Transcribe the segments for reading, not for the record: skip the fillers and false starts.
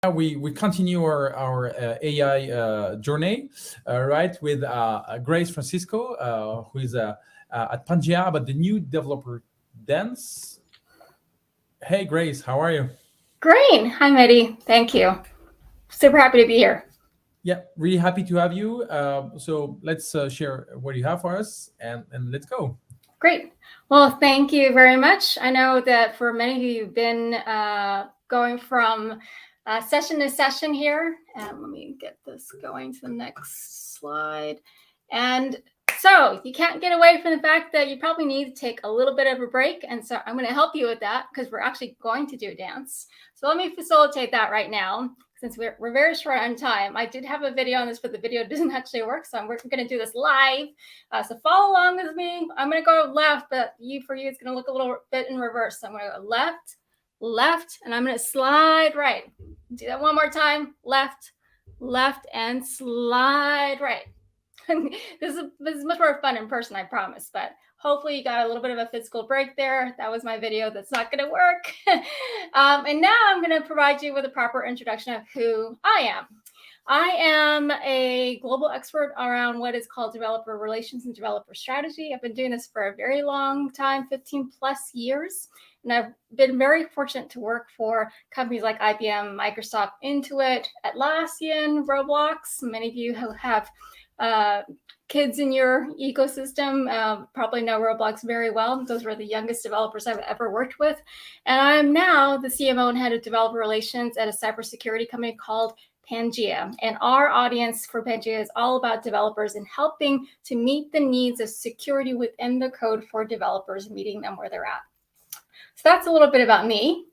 We continue our AI journey, right, with Grace Francisco, who is at Pangea, about the new developer dance. Hey, Grace, how are you? Great. Hi, Mehdi. Thank you. Super happy to be here. Yeah, really happy to have you. So let's share what you have for us, and let's go. Great. Well, thank you very much. I know that for many of you, you've been going from session to session here. And let me get this going to the next slide. And so you can't get away from the fact that you probably need to take a little bit of a break. And so I'm going to help you with that because we're actually going to do a dance. So let me facilitate that right now. Since we're very short on time, I did have a video on this, but the video doesn't actually work. So we're going to do this live. So follow along with me. I'm going to go left, but for you, it's going to look a little bit in reverse. So I'm going to go left, left, and I'm going to slide right. Do that one more time. Left, left, and slide right. This is much more fun in person, I promise. But hopefully you got a little bit of a physical break there. That was my video. That's not going to work. And now I'm going to provide you with a proper introduction of who I am. I am a global expert around what is called developer relations and developer strategy. I've been doing this for a very long time, 15 plus years. And I've been very fortunate to work for companies like IBM, Microsoft, Intuit, Atlassian, Roblox. Many of you who have kids in your ecosystem probably know Roblox very well. Those were the youngest developers I've ever worked with. And I'm now the CMO and head of developer relations at a cybersecurity company called Pangea. And our audience for Pangea is all about developers and helping to meet the needs of security within the code for developers, meeting them where they're at. So that's a little bit about me.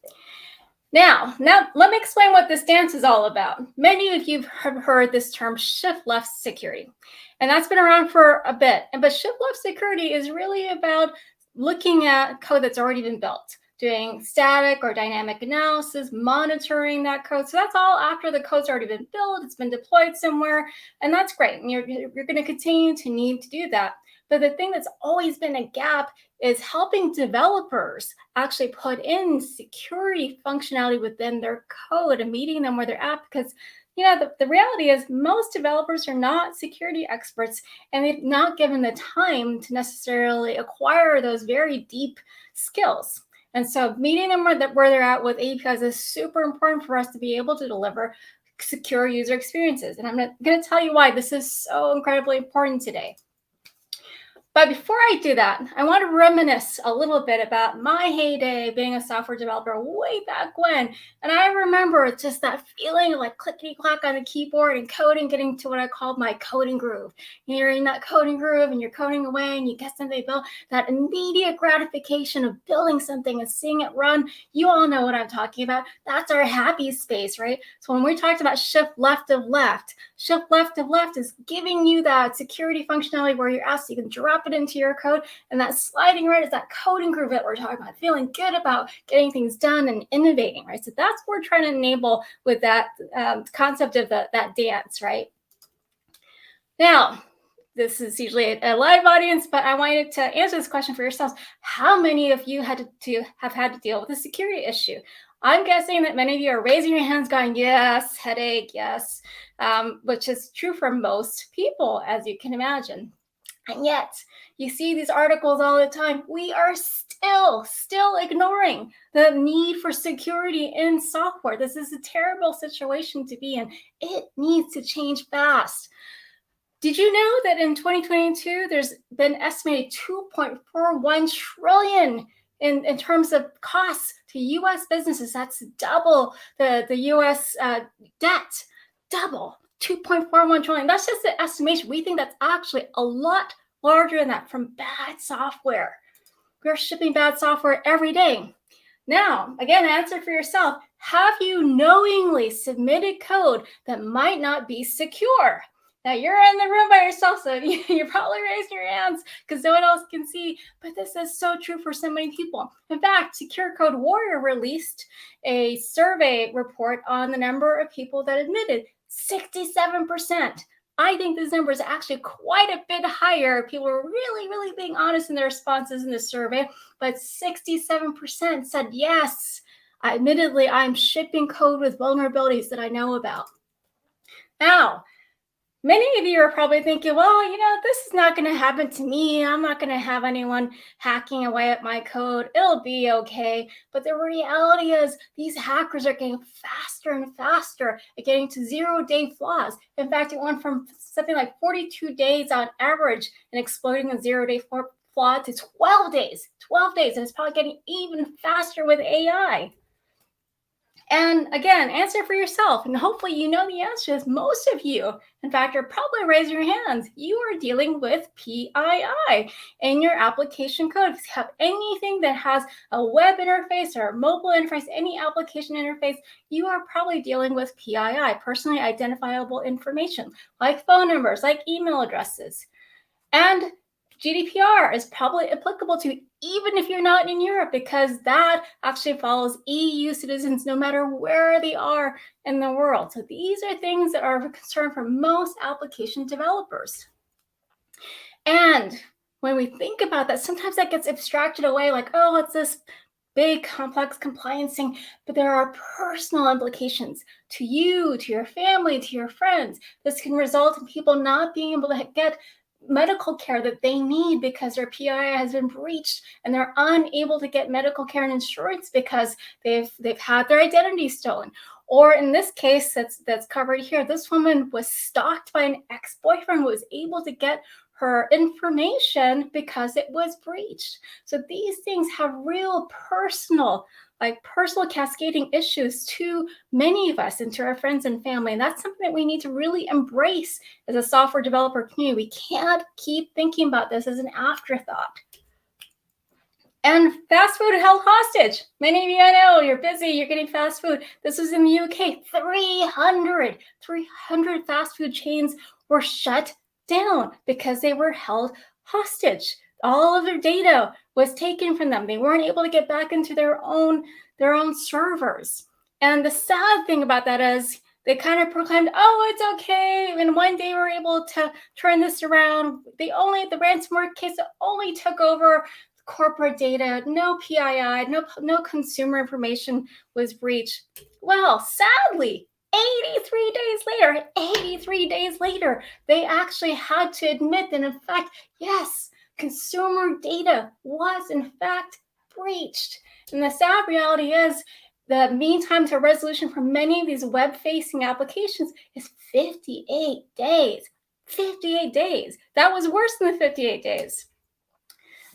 Now let me explain what this dance is all about. Many of you have heard this term shift left security, and that's been around for a bit. But shift left security is really about looking at code that's already been built, doing static or dynamic analysis, monitoring that code. So that's all after the code's already been built, it's been deployed somewhere, and that's great. And you're going to continue to need to do that. But the thing that's always been a gap is helping developers actually put in security functionality within their code and meeting them where they're at, because the reality is most developers are not security experts, and they've not given the time to necessarily acquire those very deep skills. And so meeting them where they're at with APIs is super important for us to be able to deliver secure user experiences. And I'm going to tell you why this is so incredibly important today. But before I do that, I want to reminisce a little bit about my heyday being a software developer way back when. And I remember just that feeling of like clickety-clack on the keyboard and coding, getting to what I called my coding groove. You're in that coding groove and you're coding away and you get something built. That immediate gratification of building something and seeing it run, you all know what I'm talking about. That's our happy space, right? So when we talked about shift left of left is giving you that security functionality where you're asked, you can drop it into your code, and that sliding right is that coding groove that we're talking about, feeling good about getting things done and innovating, right? So that's what we're trying to enable with that concept of that dance, right? Now, this is usually a live audience, but I wanted to answer this question for yourselves. How many of you have had to deal with a security issue? I'm guessing that many of you are raising your hands going, yes, headache, yes, which is true for most people, as you can imagine. And yet, you see these articles all the time. We are still ignoring the need for security in software. This is a terrible situation to be in. It needs to change fast. Did you know that in 2022, there's been estimated 2.41 trillion in terms of costs to U.S. businesses? That's double the U.S. debt, double. 2.41 trillion. That's just the estimation. We think that's actually a lot larger than that from bad software. We're shipping bad software every day. Now, again, answer for yourself. Have you knowingly submitted code that might not be secure? Now, you're in the room by yourself, so you're probably raising your hands because no one else can see. But this is so true for so many people. In fact, Secure Code Warrior released a survey report on the number of people that admitted 67%. I think this number is actually quite a bit higher. People are really being honest in their responses in the survey, but 67% said, yes, Admittedly, I'm shipping code with vulnerabilities that I know about. Now, many of you are probably thinking, well, this is not going to happen to me. I'm not going to have anyone hacking away at my code. It'll be okay. But the reality is these hackers are getting faster and faster at getting to 0-day flaws. In fact, it went from something like 42 days on average in exploiting a 0-day flaw to 12 days. 12 days. And it's probably getting even faster with AI. And again, answer for yourself. And hopefully you know the answer is most of you, in fact, are probably raising your hands. You are dealing with PII in your application code. If you have anything that has a web interface or a mobile interface, any application interface, you are probably dealing with PII, personally identifiable information, like phone numbers, like email addresses. And GDPR is probably applicable to even if you're not in Europe, because that actually follows EU citizens no matter where they are in the world. So these are things that are of concern for most application developers. And when we think about that, sometimes that gets abstracted away like, oh, it's this big complex compliance thing, but there are personal implications to you, to your family, to your friends. This can result in people not being able to get medical care that they need because their PII has been breached, and they're unable to get medical care and insurance because they've had their identity stolen. Or in this case that's covered here, this woman was stalked by an ex-boyfriend who was able to get her information because it was breached. So these things have real personal cascading issues to many of us and to our friends and family. And that's something that we need to really embrace as a software developer community. We can't keep thinking about this as an afterthought. And fast food held hostage. Many of you, I know, you're busy, you're getting fast food. This was in the UK. 300 fast food chains were shut down because they were held hostage. All of their data was taken from them. They weren't able to get back into their own servers. And the sad thing about that is they kind of proclaimed, oh, it's okay. And one day we're able to turn this around. The ransomware case only took over corporate data, no PII, no consumer information was breached. Well, sadly, 83 days later, they actually had to admit that, in fact, yes, consumer data was, in fact, breached. And the sad reality is the mean time to resolution for many of these web-facing applications is 58 days. 58 days. That was worse than the 58 days.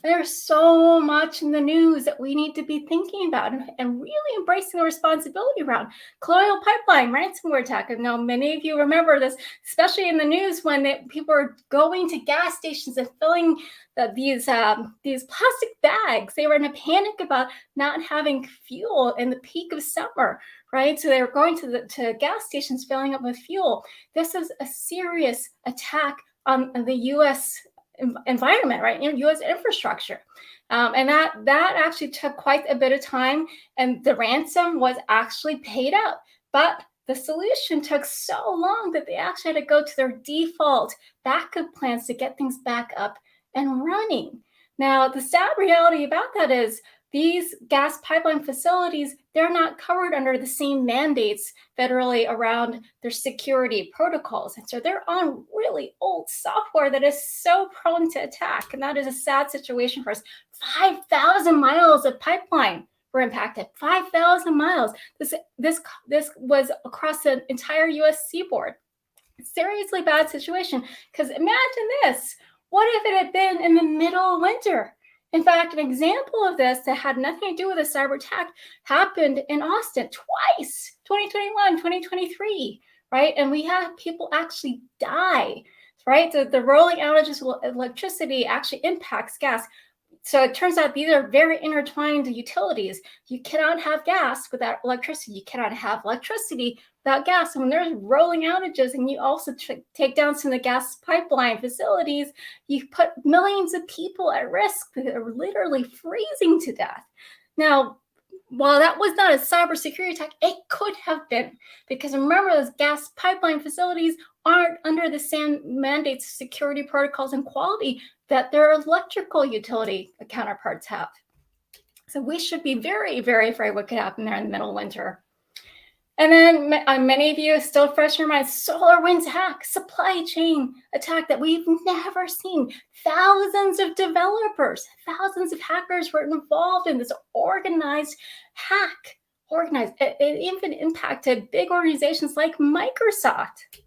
There's so much in the news that we need to be thinking about and really embracing the responsibility around. Colonial pipeline ransomware attack. I know many of you remember this, especially in the news when people are going to gas stations and filling these plastic bags. They were in a panic about not having fuel in the peak of summer, right? So they were going to gas stations filling up with fuel. This is a serious attack on the U.S. environment, right? U.S. infrastructure. And that actually took quite a bit of time, and the ransom was actually paid out. But the solution took so long that they actually had to go to their default backup plans to get things back up and running. Now, the sad reality about that is these gas pipeline facilities, they're not covered under the same mandates federally around their security protocols. And so they're on really old software that is so prone to attack. And that is a sad situation for us. 5,000 miles of pipeline were impacted. 5,000 miles. This was across the entire US seaboard. Seriously bad situation. Because imagine this. What if it had been in the middle of winter? In fact, an example of this that had nothing to do with a cyber attack happened in Austin twice, 2021, 2023, right? And we had people actually die, right? The rolling outages of electricity actually impacts gas. So it turns out these are very intertwined utilities. You cannot have gas without electricity. You cannot have electricity without gas. And when there's rolling outages and you also take down some of the gas pipeline facilities, you put millions of people at risk that are literally freezing to death. Now, while that was not a cybersecurity attack, it could have been, because remember, those gas pipeline facilities aren't under the same mandates, security protocols, and quality that their electrical utility counterparts have. So we should be very, very afraid what could happen there in the middle of winter. And then many of you still fresh in your mind, SolarWinds hack, supply chain attack that we've never seen. Thousands of developers, thousands of hackers were involved in this organized hack. It even impacted big organizations like Microsoft.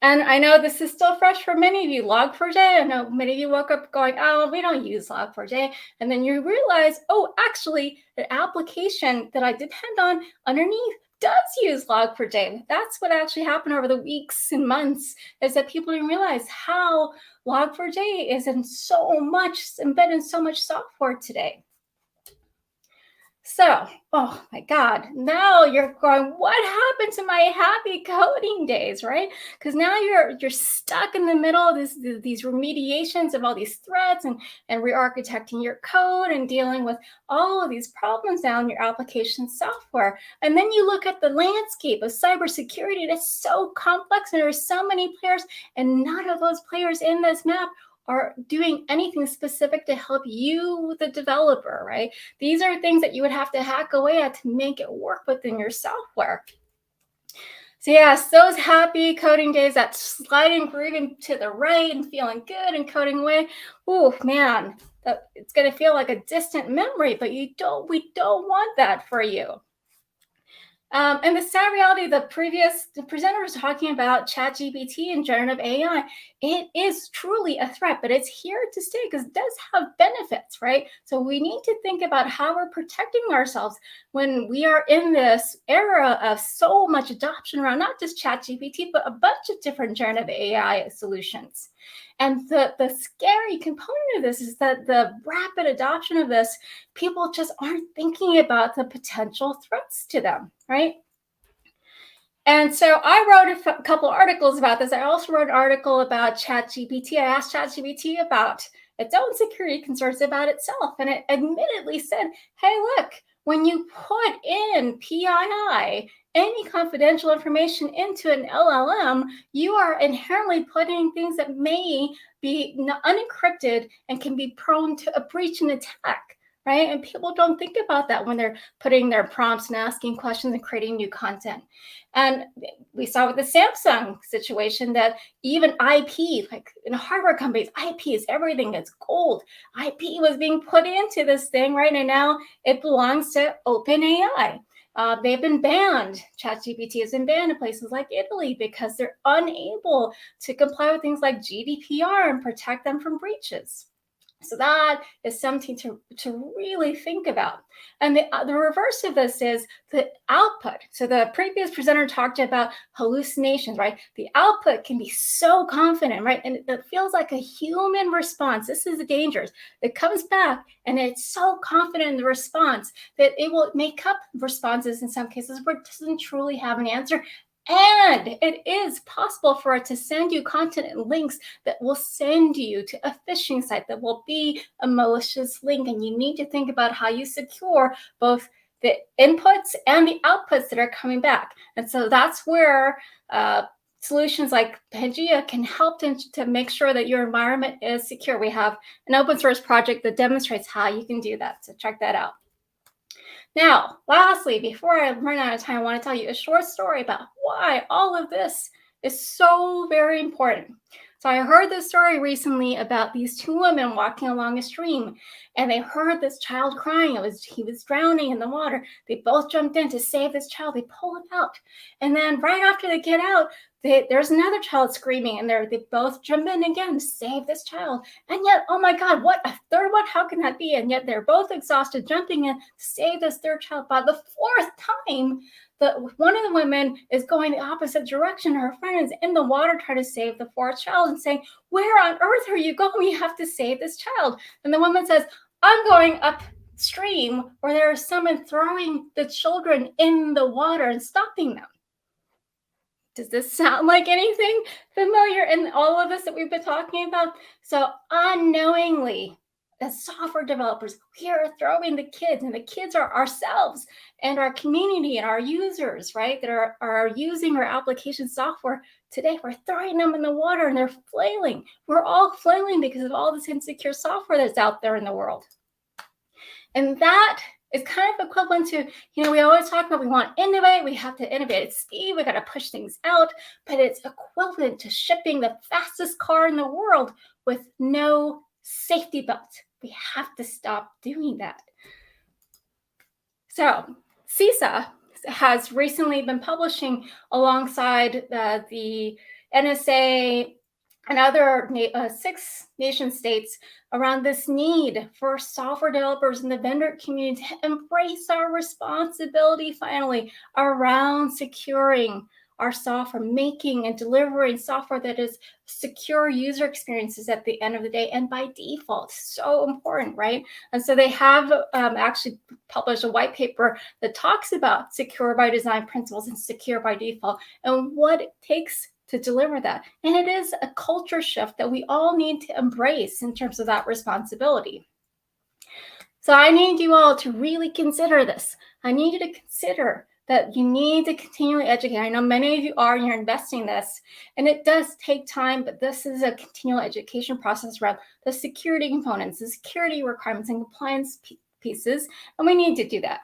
And I know this is still fresh for many of you. Log4j, I know many of you woke up going, oh, we don't use Log4j. And then you realize, oh, actually, the application that I depend on underneath does use Log4j. That's what actually happened over the weeks and months, is that people didn't realize how Log4j is embedded in so much software today. So, oh my God, now you're going, what happened to my happy coding days, right? Because now you're stuck in the middle of these remediations of all these threats and re-architecting your code and dealing with all of these problems now in your application software. And then you look at the landscape of cybersecurity that's so complex, and there are so many players, and none of those players in this map are doing anything specific to help you, the developer, right? These are things that you would have to hack away at to make it work within your software. So yes, those happy coding days, that sliding grooving to the right and feeling good and coding away. Oh man, it's going to feel like a distant memory, but we don't want that for you. And the sad reality, the presenter was talking about ChatGPT and generative AI. It is truly a threat, but it's here to stay because it does have benefits, right? So we need to think about how we're protecting ourselves when we are in this era of so much adoption around not just ChatGPT, but a bunch of different generative AI solutions. And the scary component of this is that the rapid adoption of this, people just aren't thinking about the potential threats to them, right? And so I wrote a couple articles about this. I also wrote an article about ChatGPT. I asked ChatGPT about its own security concerns about itself. And it admittedly said, hey, look, when you put in PII, any confidential information into an LLM, you are inherently putting things that may be unencrypted and can be prone to a breach and attack, right? And people don't think about that when they're putting their prompts and asking questions and creating new content. And we saw with the Samsung situation that even IP, like in hardware companies, IP is everything. It's gold. IP was being put into this thing, right? And now it belongs to OpenAI. They've been banned. ChatGPT has been banned in places like Italy because they're unable to comply with things like GDPR and protect them from breaches. So that is something to really think about. And the reverse of this is the output. So the previous presenter talked about hallucinations, right? The output can be so confident, right? And it feels like a human response. This is dangerous. It comes back and it's so confident in the response that it will make up responses in some cases where it doesn't truly have an answer. And it is possible for it to send you content and links that will send you to a phishing site that will be a malicious link. And you need to think about how you secure both the inputs and the outputs that are coming back. And so that's where solutions like Pangea can help to make sure that your environment is secure. We have an open source project that demonstrates how you can do that. So check that out. Now, lastly, before I run out of time, I want to tell you a short story about why all of this is so very important. So I heard this story recently about these two women walking along a stream, and they heard this child crying. He was drowning in the water. They both jumped in to save this child. They pull him out. And then right after they get out, there's another child screaming, and they both jump in again to save this child. And yet, oh my God, what a third one? How can that be? And yet they're both exhausted, jumping in to save this third child. By the fourth time, one of the women is going the opposite direction. Her friend is in the water trying to save the fourth child and saying, where on earth are you going? We have to save this child. And the woman says, I'm going upstream where there is someone throwing the children in the water and stopping them. Does this sound like anything familiar in all of this that we've been talking about? So unknowingly, as software developers, we are throwing the kids, and the kids are ourselves and our community and our users, right, that are using our application software today. We're throwing them in the water and they're flailing. We're all flailing because of all this insecure software that's out there in the world. And that is kind of equivalent to, we always talk about we want to innovate, we have to innovate at speed, we got to push things out, but it's equivalent to shipping the fastest car in the world with no safety belt. We have to stop doing that. So CISA has recently been publishing alongside the NSA and other 6 nation states around this need for software developers in the vendor community to embrace our responsibility finally around securing our software, making and delivering software that is secure user experiences at the end of the day and by default. So important, right? And so they have actually published a white paper that talks about secure by design principles and secure by default and what it takes to deliver that. And it is a culture shift that we all need to embrace in terms of that responsibility. So I need you all to really consider this. I need you to consider that you need to continually educate. I know many of you are, and you're investing in this, and it does take time, but this is a continual education process around the security components, the security requirements and compliance pieces, and we need to do that.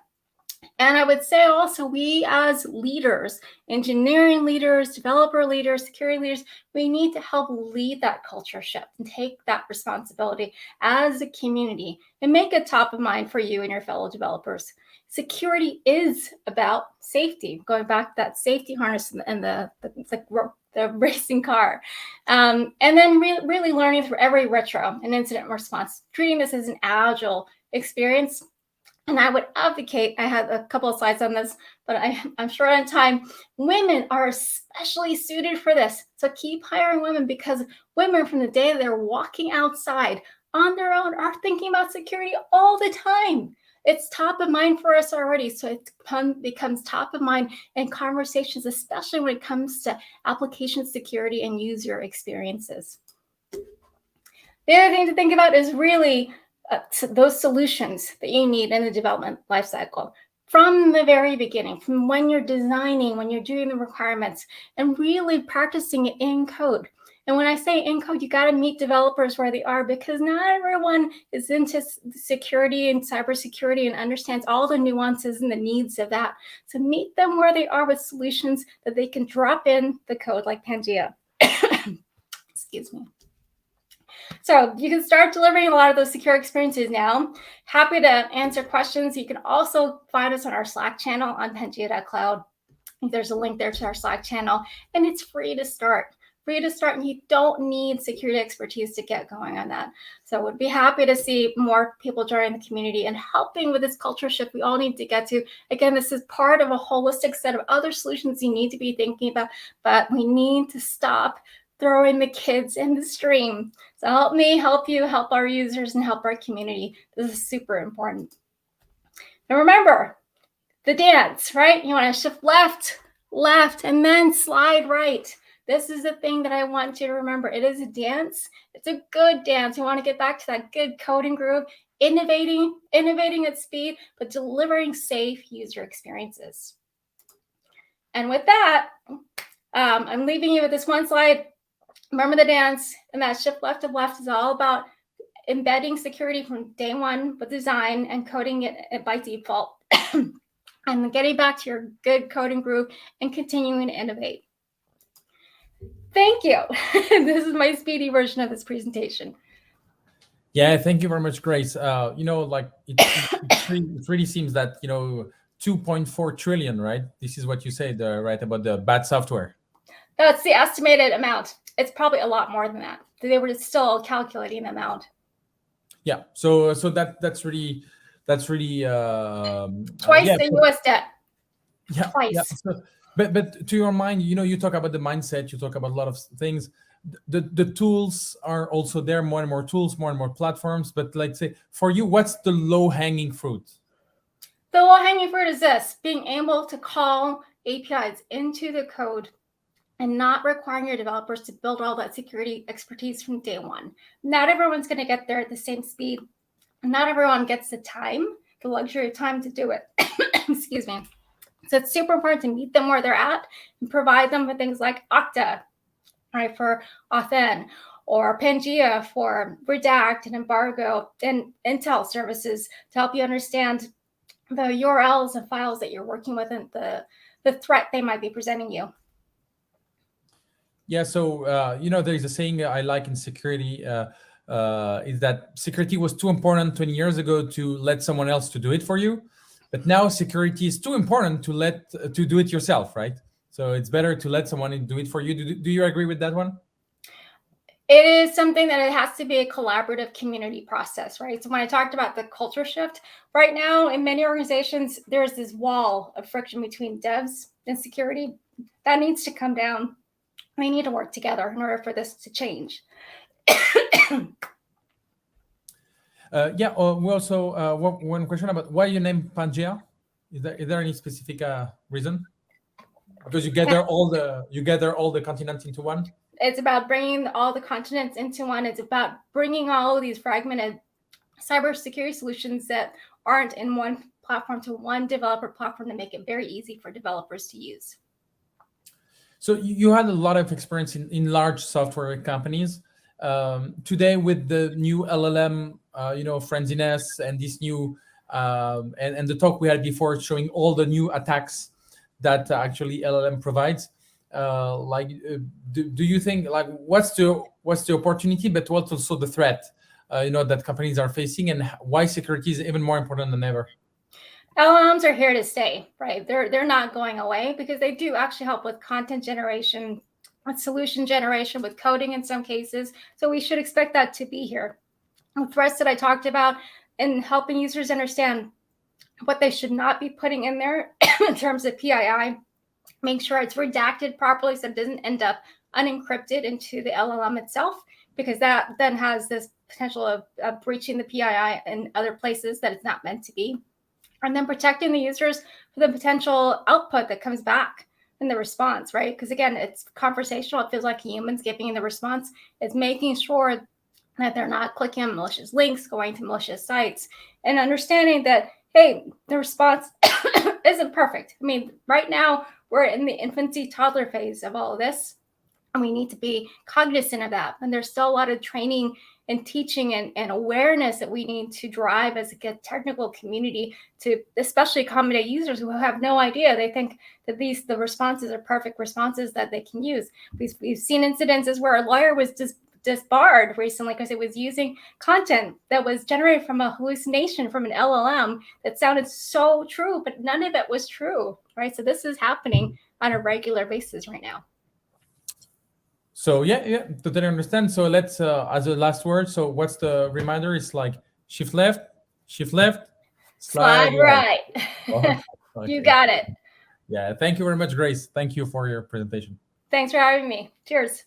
And I would say also we as leaders, engineering leaders, developer leaders, security leaders, we need to help lead that culture shift and take that responsibility as a community and make it top of mind for you and your fellow developers. Security is about safety, going back to that safety harness and the racing car. And then really learning through every retro and incident response, treating this as an agile experience. And I would advocate, I have a couple of slides on this, but I'm short on time. Women are especially suited for this. So keep hiring women because women from the day they're walking outside on their own are thinking about security all the time. It's top of mind for us already. So it becomes top of mind in conversations, especially when it comes to application security and user experiences. The other thing to think about is really those solutions that you need in the development lifecycle from the very beginning, from when you're designing, when you're doing the requirements, and really practicing it in code. And when I say in code, you got to meet developers where they are because not everyone is into security and cybersecurity and understands all the nuances and the needs of that. So meet them where they are with solutions that they can drop in the code like Pangea. Excuse me. So you can start delivering a lot of those secure experiences now. Happy to answer questions. You can also find us on our Slack channel on Pangea.cloud. There's a link there to our Slack channel, and it's free to start. And you don't need security expertise to get going on that. So would be happy to see more people joining the community and helping with this culture shift we all need to get to. Again, this is part of a holistic set of other solutions you need to be thinking about, but we need to stop throwing the kids in the stream. So help me, help you, help our users, and help our community. This is super important. And remember, the dance, right? You want to shift left, and then slide right. This is the thing that I want you to remember. It is a dance. It's a good dance. You want to get back to that good coding groove, innovating at speed, but delivering safe user experiences. And with that, I'm leaving you with this one slide. Remember the dance, and that shift left of left is all about embedding security from day one with design and coding it by default. And getting back to your good coding groove and continuing to innovate. Thank you. This is my speedy version of this presentation. Yeah, thank you very much, Grace. It really seems that 2.4 trillion, right? This is what you said, right, about the bad software. That's the estimated amount. It's probably a lot more than that. They were still calculating the amount. Yeah. So that's really twice the US debt. Yeah. Twice. Yeah. So, but to your mind, you talk about the mindset, you talk about a lot of things. The tools are also there, more and more tools, more and more platforms. But let's say for you, what's the low-hanging fruit? The low-hanging fruit is this: being able to call APIs into the code and not requiring your developers to build all that security expertise from day one. Not everyone's going to get there at the same speed. Not everyone gets the luxury of time to do it. Excuse me. So it's super important to meet them where they're at and provide them with things like Okta, right, for Authn, or Pangea for redact and embargo, and Intel services to help you understand the URLs and files that you're working with and the threat they might be presenting you. Yeah, so there's a saying I like in security, is that security was too important 20 years ago to let someone else to do it for you, but now security is too important to do it yourself, right? So it's better to let someone do it for you. Do you agree with that one? It is something that it has to be a collaborative community process, right? So when I talked about the culture shift, right now in many organizations, there's this wall of friction between devs and security that needs to come down. They need to work together in order for this to change. We also one question about why you named Pangea. Is there any specific reason? Because you gather all the continents into one. It's about bringing all the continents into one. It's about bringing all of these fragmented cybersecurity solutions that aren't in one platform to one developer platform to make it very easy for developers to use. So you had a lot of experience in large software companies. Today, with the new LLM, friendliness and this new and the talk we had before showing all the new attacks that actually LLM provides. Do you think what's the opportunity, but what's also the threat, that companies are facing, and why security is even more important than ever? LLMs are here to stay, right? They're not going away because they do actually help with content generation, with solution generation, with coding in some cases. So we should expect that to be here. The threats that I talked about and helping users understand what they should not be putting in there in terms of PII, make sure it's redacted properly so it doesn't end up unencrypted into the LLM itself, because that then has this potential of breaching the PII in other places that it's not meant to be. And then protecting the users for the potential output that comes back in the response, right? Because again, it's conversational. It feels like humans giving the response. It's making sure that they're not clicking on malicious links, going to malicious sites, and understanding that, hey, the response isn't perfect. I mean, right now, we're in the infancy toddler phase of all of this, and we need to be cognizant of that. And there's still a lot of training and teaching and awareness that we need to drive as a technical community to especially accommodate users who have no idea. They think that the responses are perfect responses that they can use. We've seen incidences where a lawyer was disbarred recently because it was using content that was generated from a hallucination from an LLM that sounded so true, but none of it was true, right? So this is happening on a regular basis right now. So yeah, totally understand. So let's as a last word. So what's the reminder? It's like shift left, slide right. Okay. You got it. Yeah, thank you very much, Grace. Thank you for your presentation. Thanks for having me. Cheers.